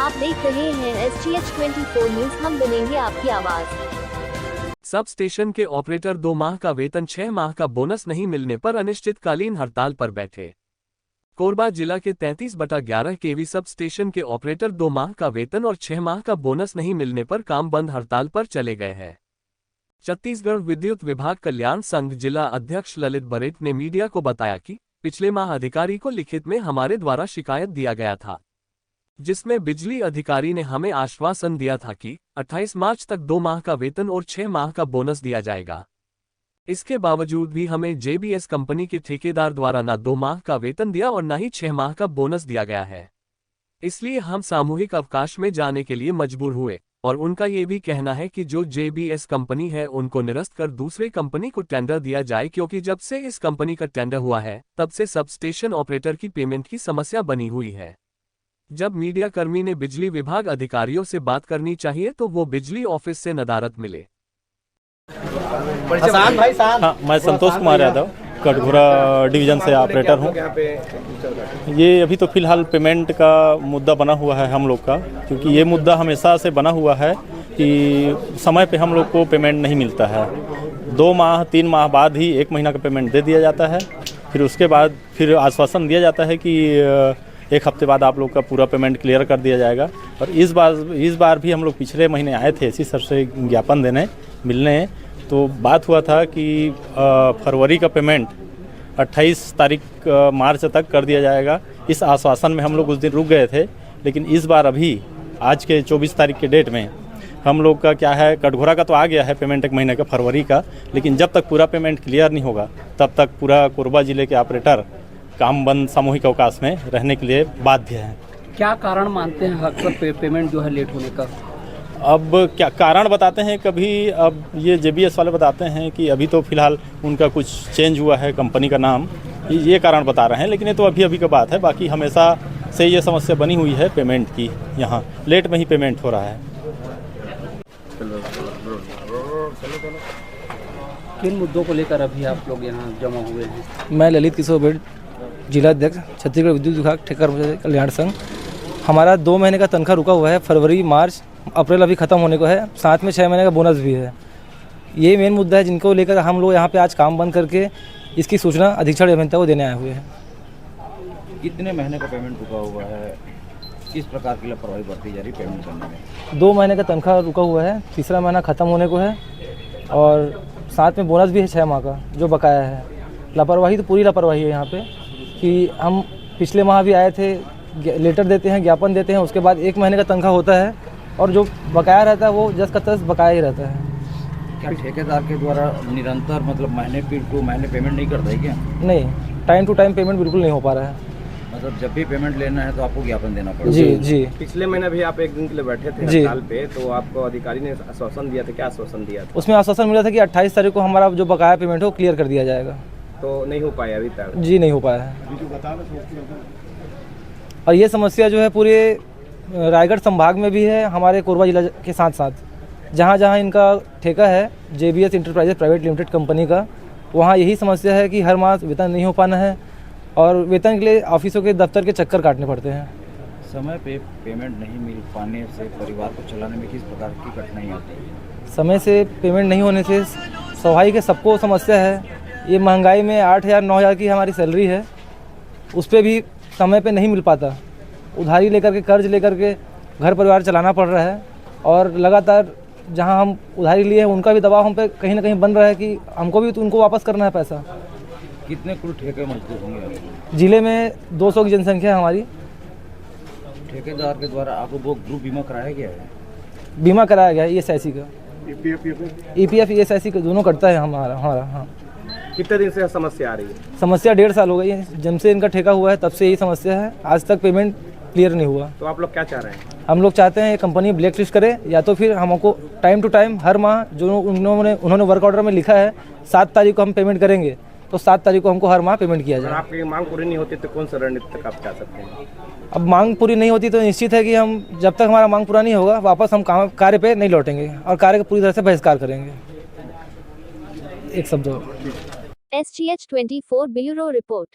आप देख रहे हैं SGH24 न्यूज, हम बनेंगे आपकी आवाज। सब स्टेशन के ऑपरेटर 2 माह का वेतन 6 माह का बोनस नहीं मिलने पर अनिश्चितकालीन हड़ताल पर बैठे। कोरबा जिला के 33/11 केवी सब स्टेशन के ऑपरेटर 2 माह का वेतन और 6 माह का बोनस नहीं मिलने पर काम बंद हड़ताल पर चले गए हैं। छत्तीसगढ़ विद्युत विभाग कल्याण संघ जिला अध्यक्ष ललित बरेट ने मीडिया को बताया कि पिछले माह अधिकारी को लिखित में हमारे द्वारा शिकायत दिया गया था, जिसमें बिजली अधिकारी ने हमें आश्वासन दिया था कि 28 मार्च तक 2 माह का वेतन और 6 माह का बोनस दिया जाएगा। इसके बावजूद भी हमें JBS कंपनी के ठेकेदार द्वारा न 2 माह का वेतन दिया और न ही 6 माह का बोनस दिया गया है। इसलिए हम सामूहिक अवकाश में जाने के लिए मजबूर हुए और उनका ये भी कहना है कि जो JBS कंपनी है उनको निरस्त कर दूसरे कंपनी को टेंडर दिया जाए, क्योंकि जब से इस कंपनी का टेंडर हुआ है तब से सब स्टेशन ऑपरेटर की पेमेंट की समस्या बनी हुई है। जब मीडिया कर्मी ने बिजली विभाग अधिकारियों से बात करनी चाहिए तो वो बिजली ऑफिस से नदारद मिले। हाँ, मैं संतोष कुमार यादव कटघोरा डिवीजन से ऑपरेटर हूँ। ये अभी तो फिलहाल पेमेंट का मुद्दा बना हुआ है हम लोग का, क्योंकि ये मुद्दा हमेशा से बना हुआ है कि समय पे हम लोग को पेमेंट नहीं मिलता है। 2 माह 3 माह बाद ही 1 महीना का पेमेंट दे दिया जाता है। फिर उसके बाद फिर आश्वासन दिया जाता है कि 1 हफ्ते बाद आप लोग का पूरा पेमेंट क्लियर कर दिया जाएगा। और इस बार भी हम लोग पिछले महीने आए थे इसी सर से ज्ञापन देने मिलने, तो बात हुआ था कि फरवरी का पेमेंट 28 तारीख मार्च तक कर दिया जाएगा। इस आश्वासन में हम लोग उस दिन रुक गए थे, लेकिन इस बार अभी आज के 24 तारीख के डेट में हम लोग का क्या है, कटघोरा का तो आ गया है पेमेंट 1 महीने का फरवरी का, लेकिन जब तक पूरा पेमेंट क्लियर नहीं होगा तब तक पूरा कोरबा जिले के ऑपरेटर काम बंद सामूहिक अवकाश में रहने के लिए बाध्य हैं। क्या कारण मानते हैं अक्सर पेमेंट जो है लेट होने का? अब क्या कारण बताते हैं, कभी अब ये JBS वाले बताते हैं कि अभी तो फिलहाल उनका कुछ चेंज हुआ है कंपनी का नाम, ये कारण बता रहे हैं, लेकिन ये तो अभी का बात है। बाकी हमेशा से ये समस्या बनी हुई है पेमेंट की, यहाँ लेट में ही पेमेंट हो रहा है। किन मुद्दों को लेकर अभी आप लोग यहाँ जमा हुए हैं? मैं ललित किशोर बेट, जिला अध्यक्ष छत्तीसगढ़ विद्युत विभाग ठेकेदार कल्याण संघ। हमारा 2 महीने का तनख्वाह रुका हुआ है, फरवरी मार्च अप्रैल अभी ख़त्म होने को है, साथ में 6 महीने का बोनस भी है। ये मेन मुद्दा है जिनको लेकर हम लोग यहाँ पे आज काम बंद करके इसकी सूचना अधीक्षण अभियंता को देने आए हुए हैं। कितने महीने का पेमेंट रुका हुआ है? किस प्रकार की लापरवाही बरती जा रही पेमेंट करने में? 2 महीने का तनख्वाह रुका हुआ है, तीसरा महीना ख़त्म होने को है और साथ में बोनस भी है 6 माह का जो बकाया है। लापरवाही तो पूरी लापरवाही है यहाँ पे कि हम पिछले माह भी आए थे, लेटर देते हैं, ज्ञापन देते हैं, उसके बाद 1 महीने का तनख्वाह होता है और जो बकाया रहता है वो जस का तस बकाया ही रहता है। क्या ठेकेदार के द्वारा निरंतर मतलब महीने टू महीने पेमेंट नहीं करता है क्या? नहीं, टाइम टू टाइम पेमेंट बिल्कुल नहीं हो पा रहा है। मतलब जब भी पेमेंट लेना है तो आपको ज्ञापन देना पड़ेगा? जी जी। पिछले महीने भी आप 1 दिन के लिए बैठे थे हड़ताल पे, तो आपको अधिकारी ने आश्वासन दिया था, क्या आश्वासन दिया था? उसमें आश्वासन मिला था कि 28 तारीख को हमारा जो बकाया पेमेंट है वो क्लियर कर दिया जाएगा। तो नहीं हो पाया अभी तक? जी नहीं हो पाया है। और ये समस्या जो है पूरे रायगढ़ संभाग में भी है, हमारे कोरबा जिला के साथ साथ जहाँ जहाँ इनका ठेका है JBS enterprises private limited company का, वहाँ यही समस्या है कि हर माह वेतन नहीं हो पाना है और वेतन के लिए ऑफिसों के दफ्तर के चक्कर काटने पड़ते हैं। समय पे पेमेंट नहीं मिल पाने से परिवार को चलाने में किस प्रकार की कठिनाई आती है? समय से पेमेंट नहीं होने से स्वाभाविक है, सबको समस्या है। ये महंगाई में 8,000 9,000 की हमारी सैलरी है, उस पर भी समय पे नहीं मिल पाता। उधारी लेकर के, कर्ज लेकर के घर परिवार चलाना पड़ रहा है और लगातार जहां हम उधारी लिए हैं उनका भी दबाव हम पे कहीं ना कहीं बन रहा है कि हमको भी तो उनको वापस करना है पैसा। कितने कुल ठेके मजदूर होंगे? जिले में 200 की जनसंख्या है हमारी। ठेकेदार के द्वारा आपको वो ग्रुप बीमा कराया गया है? बीमा कराया गया है ESIC का, EPF ESIC का दोनों करता है हमारा। हाँ। कितने दिन से समस्या आ रही है? समस्या 1.5 साल हो गई है, जब से इनका ठेका हुआ है तब से यही समस्या है, आज तक पेमेंट क्लियर नहीं हुआ। तो आप लोग क्या चाह रहे हैं? हम लोग चाहते हैं ये कंपनी ब्लैक लिस्ट करे, या तो फिर हमको टाइम टू टाइम हर माह जो उन्होंने वर्क ऑर्डर में लिखा है 7 तारीख को हम पेमेंट करेंगे, तो 7 तारीख को हमको हर माह पेमेंट किया जाए। आपकी मांग पूरी नहीं होती तो कौन सा रणनीति तक आप जा सकते हैं? अब मांग पूरी नहीं होती तो निश्चित है कि हम जब तक हमारा मांग पूरा नहीं होगा वापस हम कार्य पे नहीं लौटेंगे और कार्य का पूरी तरह से बहिष्कार करेंगे। एक शब्द SGH24 ब्यूरो रिपोर्ट।